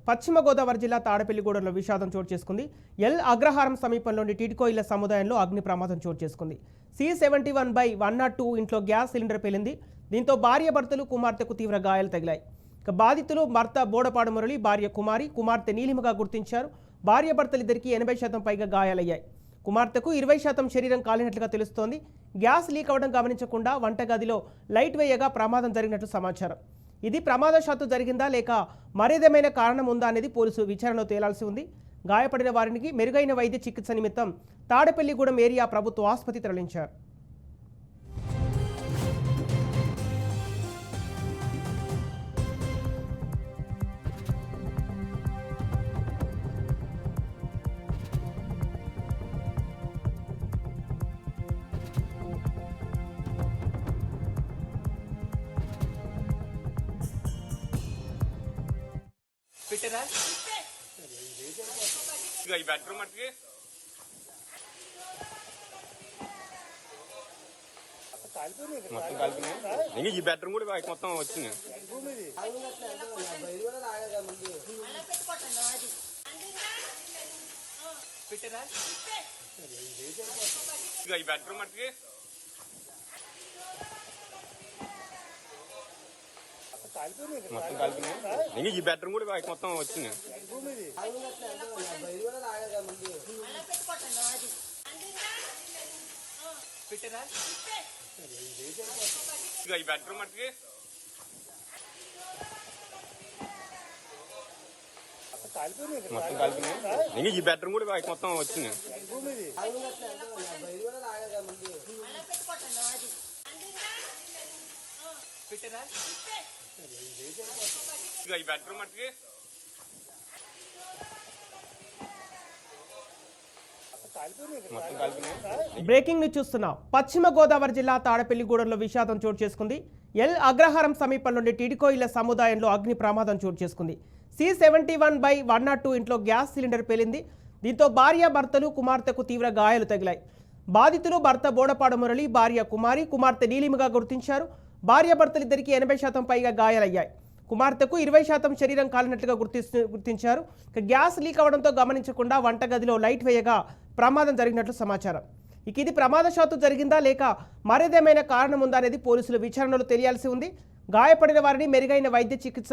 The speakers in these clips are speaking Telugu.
పశ్చిమ గోదావరి జిల్లా తాడేపల్లిగూడెంలో విషాదం చోటు చేసుకుంది. ఎల్ అగ్రహారం సమీపంలోని టిడ్కో ఇళ్ల సముదాయంలో అగ్ని ప్రమాదం చోటు చేసుకుంది. C71/102 ఇంట్లో గ్యాస్ సిలిండర్ పేలింది. దీంతో భార్య భర్తలు కుమార్తెకు తీవ్ర గాయాలు తగిలాయి. బాధితులు భర్త బోడపాడు మురళి, భార్య కుమారి, కుమార్తె నీలిమగా గుర్తించారు. భార్య భర్తలిద్దరికీ 80% పైగా గాయాలయ్యాయి. కుమార్తెకు 20% శరీరం కాలినట్లుగా తెలుస్తోంది. గ్యాస్ లీక్ అవడం గమనించకుండా వంటగదిలో లైట్ వేయగా ప్రమాదం జరిగినట్లు సమాచారం. ఇది ప్రమాదవశాత్తు జరిగిందా లేక మరేదేమైనా కారణం ఉందా అనేది పోలీసులు విచారణలో తేలాల్సి ఉంది. గాయపడిన వారికి మెరుగైన వైద్య చికిత్స నిమిత్తం తాడేపల్లిగూడెం ఏరియా ప్రభుత్వ ఆసుపత్రికి తరలించారు. ఈ బెడ్రూమ్ మట్టుకి మొత్తం కలిపినాయి. ఈ బెడ్రూమ్ కూడా మొత్తం వచ్చింది. ఈ బెడ్రూమ్ మట్టుకి మొత్తం కలిపినాయి. ఈ బెడ్రూమ్ కూడా మొత్తం వచ్చింది. ఈ బెడ్రూమ్ మట్టుకి మొత్తం కలిపినాయి. ఈ బెడ్రూమ్ కూడా మొత్తం వచ్చింది. ఈ బెడ్రూమ్ మట్టుకి బ్రేకింగ్ న్యూస్ చూస్తున్నాం. పశ్చిమ గోదావరి జిల్లా తాడేపల్లిగూడెంలో విషాదం చోటు చేసుకుంది. ఎల్ అగ్రహారం సమీపంలోని టిడ్కో ఇళ్ల సముదాయంలో అగ్ని ప్రమాదం చోటు చేసుకుంది. C71/102 ఇంట్లో గ్యాస్ సిలిండర్ పేలింది. దీంతో భార్య భర్తలు కుమార్తెకు తీవ్ర గాయాలు తగిలాయి. బాధితులు భర్త బోడపాడు మురళి, భార్య కుమారి, కుమార్తె నీలిమగా గుర్తించారు. భార్య భర్తలిద్దరికీ 80% పైగా గాయాలయ్యాయి. కుమార్తెకు 20% శరీరం కాలినట్లుగా గుర్తించారు. గ్యాస్ లీక్ అవడంతో గమనించకుండా వంటగదిలో లైట్ వేయగా ప్రమాదం జరిగినట్లు సమాచారం. ఇది ప్రమాదవశాత్తు జరిగిందా లేక మరేదేమైనా కారణం ఉందా అనేది పోలీసులు విచారణలో తెలియాల్సి ఉంది. గాయపడిన వారిని మెరుగైన వైద్య చికిత్స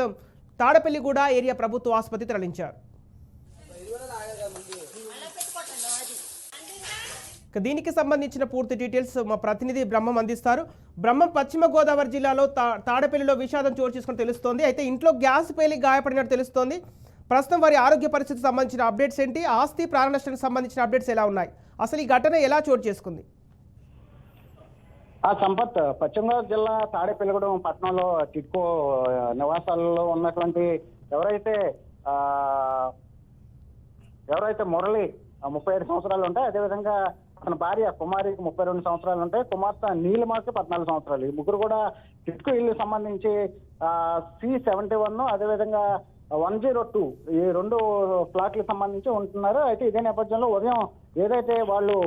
తాడేపల్లిగూడ ఏరియా ప్రభుత్వ ఆసుపత్రికి తరలించారు. దీనికి సంబంధించిన పూర్తి డీటెయిల్స్ మా ప్రతినిధి బ్రహ్మం అందిస్తారు. బ్రహ్మం, పశ్చిమ గోదావరి జిల్లాలో తాడేపల్లిలో విషాదం చోటు చేసుకుని తెలుస్తోంది. అయితే ఇంట్లో గ్యాస్ పేలి గాయపడినట్టు తెలుస్తోంది. ప్రస్తుతం వారి ఆరోగ్య పరిస్థితికి సంబంధించిన అప్డేట్స్ ఏంటి? ఆస్తి ప్రాణ నష్టానికి సంబంధించిన అప్డేట్స్ ఎలా ఉన్నాయి? అసలు ఈ ఘటన ఎలా చోటు చేసుకుంది? సంపత్, పశ్చిమ గోదావరి జిల్లా తాడేపల్లిగూడెం పట్టణంలో టిడ్కో నివాసాలలో ఉన్నటువంటి ఎవరైతే మురళి 35 సంవత్సరాలు ఉంటాయి, అదేవిధంగా అతని భార్య కుమారికి 32 సంవత్సరాలు ఉంటాయి, కుమార్తె నీలిమకి 14 సంవత్సరాలు. ఈ ముగ్గురు కూడా టిడ్కో ఇల్లు సంబంధించి C71 అదేవిధంగా 102 ఈ 2 ఫ్లాట్లకు సంబంధించి ఉంటున్నారు. అయితే ఇదే నేపథ్యంలో ఉదయం ఏదైతే వాళ్ళు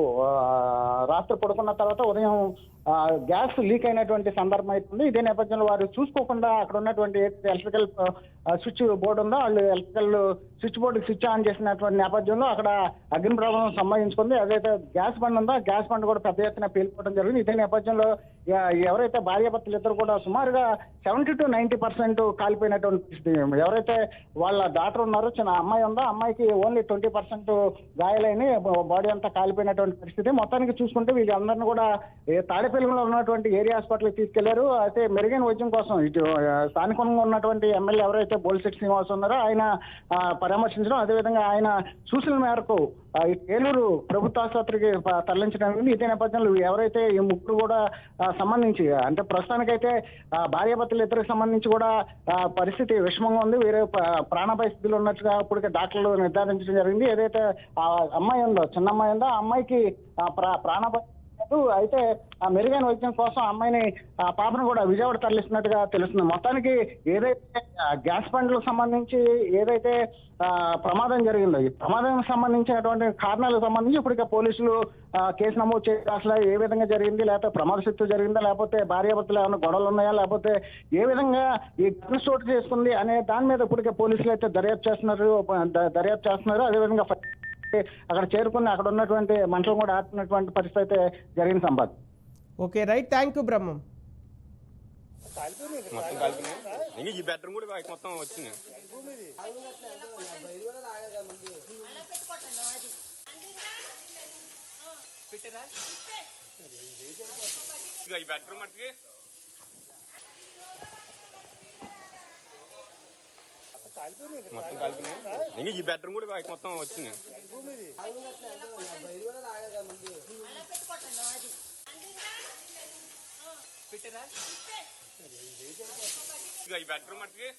రాత్రి పడుకున్న తర్వాత ఉదయం గ్యాస్ లీక్ అయినటువంటి సందర్భం అవుతుంది. ఇదే నేపథ్యంలో వారు చూసుకోకుండా అక్కడ ఉన్నటువంటి ఎలక్ట్రికల్ స్విచ్ బోర్డు ఉందో వాళ్ళు electrical switch board switch on చేసినటువంటి నేపథ్యంలో అక్కడ అగ్ని ప్రమాదం సంభవించుకుంది. అదైతే గ్యాస్ బండ్ ఉందో గ్యాస్ బండ్ కూడా పెద్ద ఎత్తున పేలిపోవడం జరిగింది. ఇదే నేపథ్యంలో ఎవరైతే భార్యాభర్తలు ఇద్దరు కూడా సుమారుగా 70 to 90% కాలిపోయినటువంటి పరిస్థితి. ఎవరైతే వాళ్ళ డాక్టర్ ఉన్నారో, చిన్న అమ్మాయి ఉందో అమ్మాయికి ఓన్లీ 20% గాయాలైన బాడీ అంతా కాలిపోయినటువంటి పరిస్థితి. మొత్తానికి చూసుకుంటే వీళ్ళందరినీ కూడా తాడేపల్లిలో ఉన్నటువంటి ఏరియా హాస్పిటల్కి తీసుకెళ్లారు. అయితే మెరుగైన వైద్యం కోసం ఇటు స్థానికంగా ఉన్నటువంటి ఎమ్మెల్యే ఎవరైతే బోలిశెట్టి శ్రీనివాస్ ఉన్నారో ఆయన పరామర్శించడం, అదేవిధంగా ఆయన సూచనల మేరకు ఏలూరు ప్రభుత్వ ఆసుపత్రికి తరలించడానికి. ఇదే నేపథ్యంలో ఎవరైతే ఈ ముగ్గురు కూడా సంబంధించి అంటే ప్రస్తుతానికైతే భార్యాభర్తలు ఇద్దరికి సంబంధించి కూడా పరిస్థితి విషమంగా ఉంది. వేరే ప్రాణాపాయ స్థితిలో ఉన్నట్టుగా ఇప్పటికే డాక్టర్లు నిర్ధారించడం జరిగింది. ఏదైతే ఆ అమ్మాయి ఉందో, చిన్న అమ్మాయి ఉందో ఆ అమ్మాయికి ప్రాణాపాయ అయితే ఆ మెరుగైన వైద్యం కోసం ఆ అమ్మాయిని ఆ పాపను కూడా విజయవాడ తరలిస్తున్నట్టుగా తెలుస్తుంది. మొత్తానికి ఏదైతే గ్యాస్ బండ్లకు సంబంధించి ఏదైతే ప్రమాదం జరిగిందో, ఈ ప్రమాదం సంబంధించినటువంటి కారణాలకు సంబంధించి ఇప్పటికే పోలీసులు కేసు నమోదు చేసి అసలు ఏ విధంగా జరిగింది, లేకపోతే ప్రమాద శక్తి జరిగిందా, లేకపోతే భార్యాభర్తలు ఏమైనా గొడవలు ఉన్నాయా, లేకపోతే ఏ విధంగా ఈ ఘటన చోటు చేసుకుంది అనే దాని మీద ఇప్పటికే పోలీసులు అయితే దర్యాప్తు చేస్తున్నారు. అదేవిధంగా అక్కడ చేరుకుని అక్కడ ఉన్నటువంటి మనుషులు కూడా ఆడుతున్నటువంటి పరిస్థితి అయితే జరిగిన సంబాద్. Okay right, thank you Brahmam. మొత్తం కలిపినాయి. ఇంకా ఈ బెడ్రూమ్ కూడా మొత్తం వచ్చింది. ఈ బెడ్రూమ్ మట్టుకి మొత్తం కలిపినాయి. ఇంకా ఈ బెడ్రూమ్ కూడా మొత్తం వచ్చింది. ఈ బెడ్రూమ్ మట్టుకి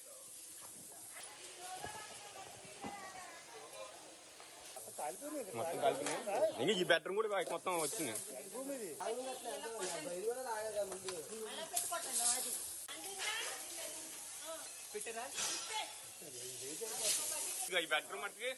మొత్తం కలిపినాయి. ఇంకా ఈ బెడ్రూమ్ కూడా మొత్తం వచ్చింది. ఈ బెడ్రూమ్ మట్టుకి